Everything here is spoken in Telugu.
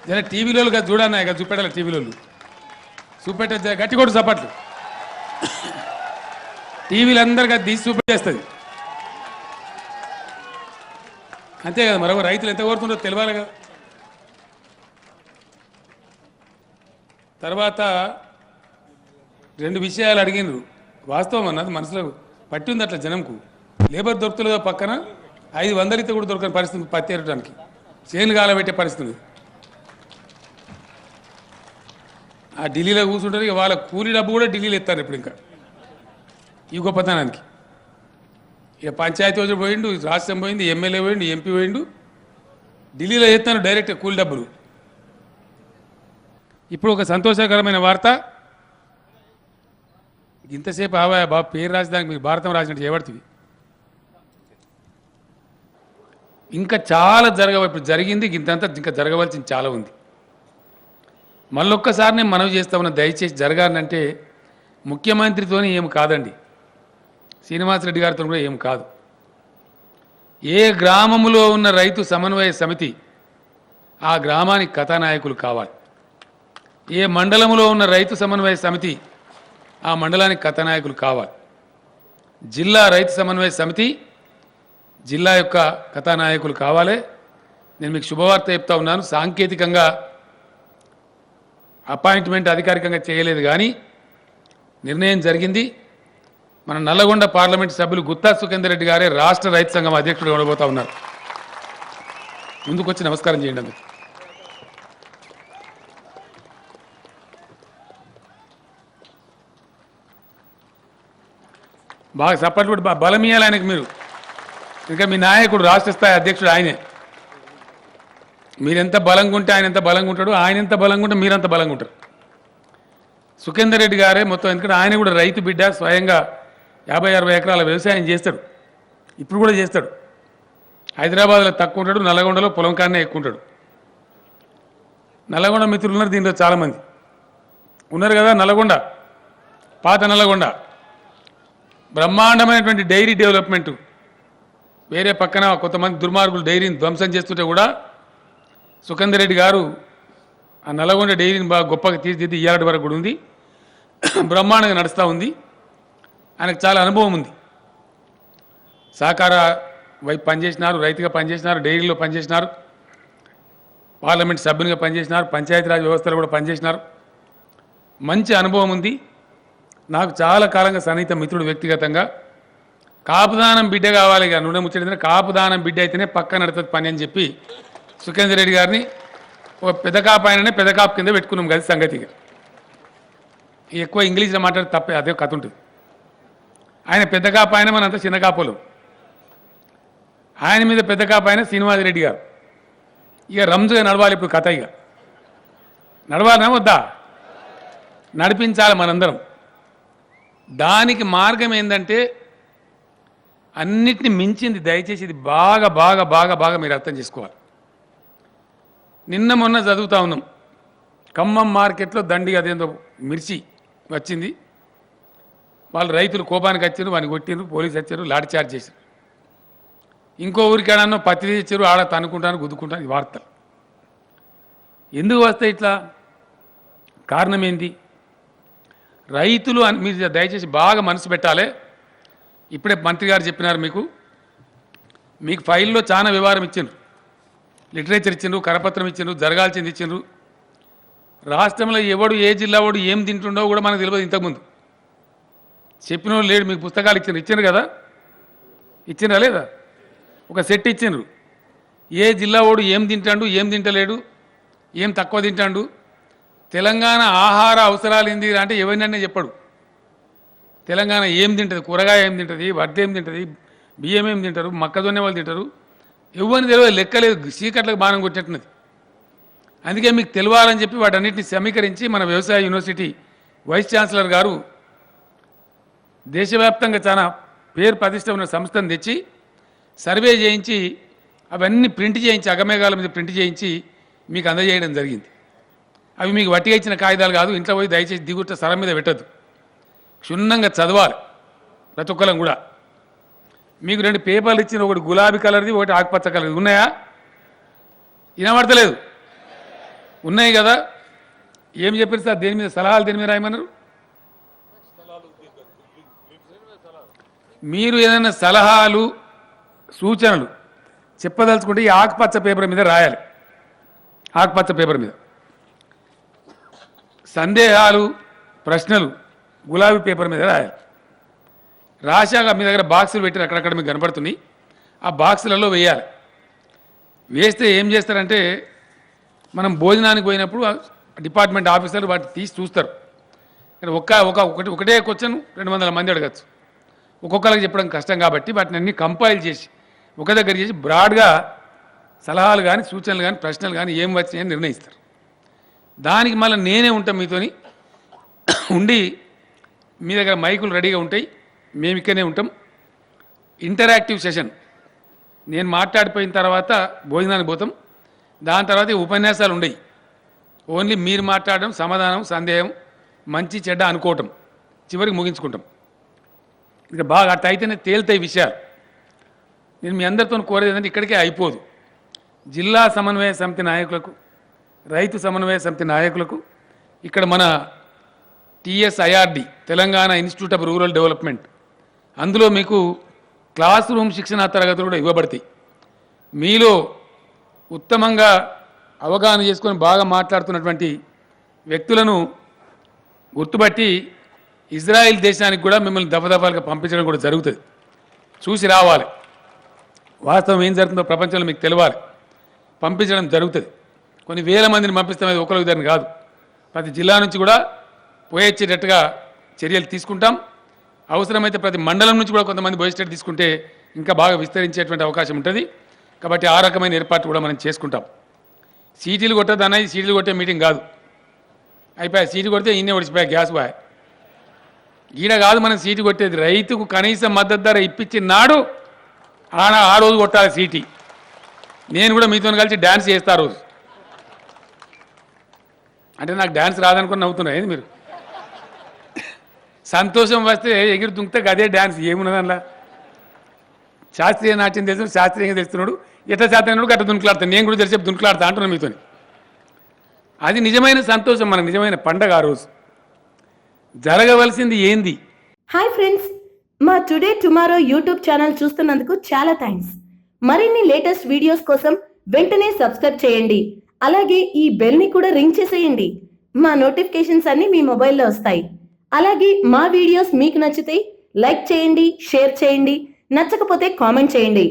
జర టీవీలో చూడన్నా ఇక చూపెట్టాలి టీవీలో చూపెట్టే గట్టి కొట్టు సపట్లు టీవీలు అందరికీ తీసి చూపెట్టేస్తుంది అంతే కదా మరొక రైతులు ఎంత కోరుతుందో తెలియాలి కదా. తర్వాత 2 విషయాలు అడిగినారు. వాస్తవం అన్నది మనసులో పట్టి ఉంది అట్లా జనంకు. లేబర్ దొరుకుతుందో పక్కన 500 ఇస్తే కూడా దొరకని పరిస్థితి పత్తి ఏరడానికి చేనులు కాలబెట్టే పరిస్థితి. ఆ ఢిల్లీలో కూర్చుంటారు ఇక వాళ్ళ కూలీ డబ్బు కూడా ఢిల్లీలో ఇస్తారు ఇప్పుడు. ఇంకా ఈ గొప్పతనానికి ఇక పంచాయతీ రోజు పోయిండు, రాష్ట్రం పోయింది, ఎమ్మెల్యే పోయిండు, ఎంపీ పోయిండు, ఢిల్లీలో చేస్తాను డైరెక్ట్ కూలీ డబ్బులు. ఇప్పుడు ఒక సంతోషకరమైన వార్త. ఇంతసేపు ఆవా బాబు పేరు రాసేదానికి మీరు భారతం రాసినట్టు చేయబడుతుంది. ఇంకా చాలా ఇప్పుడు జరిగింది ఇంతంతా, ఇంకా జరగవలసింది చాలా ఉంది. మళ్ళొక్కసారి నేను మనవి చేస్తా ఉన్నా, దయచేసి జరగాలంటే ముఖ్యమంత్రితోనే ఏం కాదండి, శ్రీనివాసరెడ్డి గారితో కూడా ఏం కాదు. ఏ గ్రామంలో ఉన్న రైతు సమన్వయ సమితి ఆ గ్రామానికి కథానాయకులు కావాలి. ఏ మండలంలో ఉన్న రైతు సమన్వయ సమితి ఆ మండలానికి కథానాయకులు కావాలి. జిల్లా రైతు సమన్వయ సమితి జిల్లా యొక్క కథానాయకులు కావాలి. నేను మీకు శుభవార్త చెప్తా ఉన్నాను. సాంకేతికంగా అపాయింట్మెంట్ అధికారికంగా చేయలేదు కానీ నిర్ణయం జరిగింది. మన నల్లగొండ పార్లమెంట్ సభ్యులు గుత్తా సుఖేందర్ రెడ్డి గారే రాష్ట్ర రైతు సంఘం అధ్యక్షుడు ఉండబోతా ఉన్నారు. ముందుకొచ్చి నమస్కారం చేయండి. అందుకు బాగా సపోర్ట్ కూడా బలం ఇవ్వాలి ఆయనకు మీరు. ఇంకా మీ నాయకుడు రాష్ట్ర స్థాయి అధ్యక్షుడు ఆయనే. మీరెంత బలంగా ఉంటే ఆయన ఎంత బలంగా ఉంటాడు, ఆయన ఎంత బలంగా ఉంటే మీరంత బలంగా ఉంటారు. సుఖేందర్ రెడ్డి గారే మొత్తం, ఎందుకంటే ఆయన కూడా రైతు బిడ్డ, స్వయంగా 50-60 ఎకరాల వ్యవసాయం చేస్తాడు, ఇప్పుడు కూడా చేస్తాడు. హైదరాబాద్లో తక్కువ ఉంటాడు, నల్లగొండలో పొలం కాడనే ఎక్కువ ఉంటాడు. నల్లగొండ మిత్రులు ఉన్నారు దీంట్లో చాలామంది ఉన్నారు కదా. నల్లగొండ, పాత నల్లగొండ బ్రహ్మాండమైనటువంటి డైరీ డెవలప్మెంటు. వేరే పక్కన కొంతమంది దుర్మార్గులు డైరీని ధ్వంసం చేస్తుంటే కూడా సుఖేందర్ రెడ్డి గారు ఆ నల్లగొండ డైరీని బాగా గొప్పగా తీర్చిదిద్ది ఇయ్యాలటి వరకు కూడా ఉంది, బ్రహ్మాండంగా నడుస్తూ ఉంది. ఆయనకు చాలా అనుభవం ఉంది. సహకార వైపు పనిచేసినారు, రైతుగా పనిచేసినారు, డైరీలో పనిచేసినారు, పార్లమెంట్ సభ్యునిగా పనిచేసినారు, పంచాయతీరాజ్ వ్యవస్థలో కూడా పనిచేసినారు. మంచి అనుభవం ఉంది. నాకు చాలా కాలంగా సన్నిహిత మిత్రుడు వ్యక్తిగతంగా. కాపుదానం బిడ్డ కావాలి, ఇక నుండి ముచ్చట కాపుదానం బిడ్డ అయితేనే పక్క నడుతుంది పని అని చెప్పి సుఖేందర్ రెడ్డి గారిని ఒక పెద్ద కాపు ఆయననే పెద్ద కాపు కింద పెట్టుకున్నాం కదా సంగతిగా. ఎక్కువ ఇంగ్లీష్లో మాట్లాడి తప్పే, అదే కథ ఉంటుంది. ఆయన పెద్ద కాపు ఆయన, మనంతా చిన్న కాపులు. ఆయన మీద పెద్ద కాపు ఆయన శ్రీనివాసరెడ్డి గారు. ఇక రంజుగా నడవాలి ఇప్పుడు కథ. ఇక నడవాలనా వద్దా? నడిపించాలి మనందరం. దానికి మార్గం ఏంటంటే అన్నిటిని మించింది. దయచేసి ఇది బాగా బాగా బాగా బాగా మీరు అర్థం చేసుకోవాలి. నిన్న మొన్న చదువుతా ఉన్నాం, ఖమ్మం మార్కెట్లో దండి అదేందో మిర్చి వచ్చింది. వాళ్ళు రైతులు కోపానికి వచ్చారు, వాడిని కొట్టిరు, పోలీసు వచ్చారు, లాఠీ చార్జ్ చేశారు. ఇంకో ఊరికాడన్నో పత్తి తెచ్చారు, ఆడ తనుకుంటాను గుద్దుకుంటాను. ఈ వార్తలు ఎందుకు వస్తాయి ఇట్లా? కారణం ఏంది? రైతులు మీరు దయచేసి బాగా మనసు పెట్టాలి. ఇప్పుడే మంత్రి గారు చెప్పినారు, మీకు ఫైల్లో చాలా వివరం ఇచ్చిండ్రు, లిటరేచర్ ఇచ్చిండ్రు, కరపత్రం ఇచ్చిండ్రు, జరగాల్సింది ఇచ్చిండ్రు. రాష్ట్రంలో ఎవడు ఏ జిల్లా వాడు ఏం తింటుండో కూడా మనకు తెలియదు. ఇంతకుముందు చెప్పిన వాళ్ళు లేడు. మీకు పుస్తకాలు ఇచ్చిండ్రు కదా, ఇచ్చిండ్రా లేదా? ఒక సెట్ ఇచ్చిండ్రు. ఏ జిల్లా వాడు ఏం తింటాడు, ఏం తింటలేడు, ఏం తక్కువ తింటాడు, తెలంగాణ ఆహార అవసరాలు ఏంది అంటే ఎవరినన్నా చెప్పడు. తెలంగాణ ఏం తింటుంది, కూరగాయ ఏం తింటుంది, వడ్డీ ఏం తింటుంది, బియ్యం ఏం తింటారు, మొక్కజొన్న వాళ్ళు తింటారు, ఎవరిని తెలియదు. లెక్కలేదు, చీకట్లకు బాణం కొట్టినట్టున్నది. అందుకే మీకు తెలియాలని చెప్పి వాటన్నిటిని సమీకరించి మన వ్యవసాయ యూనివర్సిటీ వైస్ ఛాన్సలర్ గారు దేశవ్యాప్తంగా చాలా పేరు ప్రతిష్ట ఉన్న సంస్థను తెచ్చి సర్వే చేయించి అవన్నీ ప్రింట్ చేయించి, అగమేఘాల మీద ప్రింట్ చేయించి మీకు అందజేయడం జరిగింది. అవి మీకు వట్టిగా ఇచ్చిన కాగితాలు కాదు. ఇంట్లో పోయి దయచేసి దిగుట్ట సరం మీద పెట్టద్దు, క్షుణ్ణంగా చదవాలి ప్రతి ఒక్కరం కూడా. మీకు 2 పేపర్లు ఇచ్చిన, ఒకటి గులాబీ కలర్ది, ఒకటి ఆకుపచ్చ కలర్ది ఉన్నాయా? వినబడతలేదు. ఉన్నాయి కదా, ఏం చెప్పారు సార్ దేని మీద సలహాలు దేని మీద రాయమన్నారు? మీరు ఏదైనా సలహాలు సూచనలు చెప్పదలుచుకుంటే ఈ ఆకుపచ్చ పేపర్ మీద రాయాలి. ఆకుపచ్చ పేపర్ మీద సందేహాలు ప్రశ్నలు గులాబీ పేపర్ మీద రాయాలి. రాశాక మీ దగ్గర బాక్సులు పెట్టి అక్కడక్కడ మీకు కనపడుతుంది, ఆ బాక్సులలో వేయాలి. వేస్తే ఏం చేస్తారంటే మనం భోజనానికి పోయినప్పుడు డిపార్ట్మెంట్ ఆఫీసర్లు వాటిని తీసి చూస్తారు. ఒకటే క్వశ్చన్ 200 మంది అడగచ్చు. ఒక్కొక్కరికి చెప్పడం కష్టం కాబట్టి వాటిని అన్ని కంపైల్ చేసి ఒక దగ్గర చేసి బ్రాడ్గా సలహాలు కానీ సూచనలు కానీ ప్రశ్నలు కానీ ఏం వచ్చినాయని నిర్ణయిస్తారు. దానికి మళ్ళీ నేనే ఉంటాం మీతోని ఉండి, మీ దగ్గర మైకులు రెడీగా ఉంటాయి, మేము ఇక్కడనే ఉంటాం. ఇంటరాక్టివ్ సెషన్, నేను మాట్లాడిపోయిన తర్వాత భోజనానికి పోతాం. దాని తర్వాత ఉపన్యాసాలు ఉండయి, ఓన్లీ మీరు మాట్లాడడం, సమాధానం, సందేహం, మంచి చెడ్డ అనుకోవటం, చివరికి ముగించుకుంటాం. ఇక బాగా అట్ట అయితేనే తేలుతాయి విషయాలు. నేను మీ అందరితో కోరేది ఏంటంటే ఇక్కడికే అయిపోదు. జిల్లా సమన్వయ సమితి నాయకులకు, రైతు సమన్వయ సమితి నాయకులకు, ఇక్కడ మన TSIRD Telangana institute of rural development, అందులో మీకు క్లాస్ రూమ్ శిక్షణ తరగతులు కూడా ఇవ్వబడతాయి. మీలో ఉత్తమంగా అవగాహన చేసుకొని బాగా మాట్లాడుతున్నటువంటి వ్యక్తులను గుర్తుపట్టి ఇజ్రాయెల్ దేశానికి కూడా మిమ్మల్ని దఫదఫాలుగా పంపించడం కూడా జరుగుతుంది. చూసి రావాలి, వాస్తవం ఏం జరుగుతుందో ప్రపంచంలో మీకు తెలవాలి. పంపించడం జరుగుతుంది. కొన్ని వేల మందిని పంపిస్తాం, అది ఒకరు ఇద్దరిని కాదు. ప్రతి జిల్లా నుంచి కూడా పోయొచ్చేటట్టుగా చర్యలు తీసుకుంటాం. అవసరమైతే ప్రతి మండలం నుంచి కూడా కొంతమంది పోయేటట్టు తీసుకుంటే ఇంకా బాగా విస్తరించేటువంటి అవకాశం ఉంటుంది. కాబట్టి ఆ రకమైన ఏర్పాటు కూడా మనం చేసుకుంటాం. సీటీలు కొట్టద్దు అన్నది సీటీలు కొట్టే మీటింగ్ కాదు. అయిపోయా, సీటు కొడితే ఇన్నే ఒడిచిపోయా గ్యాస్ బాయ్. ఈడ కాదు మనం సీటు కొట్టేది, రైతుకు కనీస మద్దతు ధర ఇప్పించిన నాడు ఆ రోజు కొట్టాలి సీటీ. నేను కూడా మీతో కలిసి డ్యాన్స్ చేస్తా రోజు. అంటే నాకు డ్యాన్స్ రాదనుకుని నవ్వుతున్నా ఏంది మీరు? సంతోషం వస్తే ఎగిరి దుంకితే అదే డ్యాన్స్, ఏమున్నది అందులో? శాస్త్రీయ నాట్యం తెలుసు, శాస్త్రీయంగా తెలుస్తున్నాడు, ఎట్లా శాస్త్రీయ గట్ట దుంకులాడతాను, నేను కూడా తెలిసి దుంకులాడతా అంటున్నాను మీతో. అది నిజమైన సంతోషం, మనకు నిజమైన పండగ ఆ రోజు. జరగవలసింది ఏంది? హాయ్ ఫ్రెండ్స్, మా టుడే టుమారో యూట్యూబ్ ఛానల్ చూస్తున్నందుకు చాలా థ్యాంక్స్. మరిన్ని లేటెస్ట్ వీడియోస్ కోసం వెంటనే సబ్స్క్రైబ్ చేయండి. అలాగే ఈ బెల్ ని కూడా రింగ్ చేసేయండి. మా నోటిఫికేషన్స్ అన్ని మీ మొబైల్లో వస్తాయి. అలాగే మా వీడియోస్ మీకు నచ్చితే లైక్ చేయండి, షేర్ చేయండి, నచ్చకపోతే కామెంట్ చేయండి.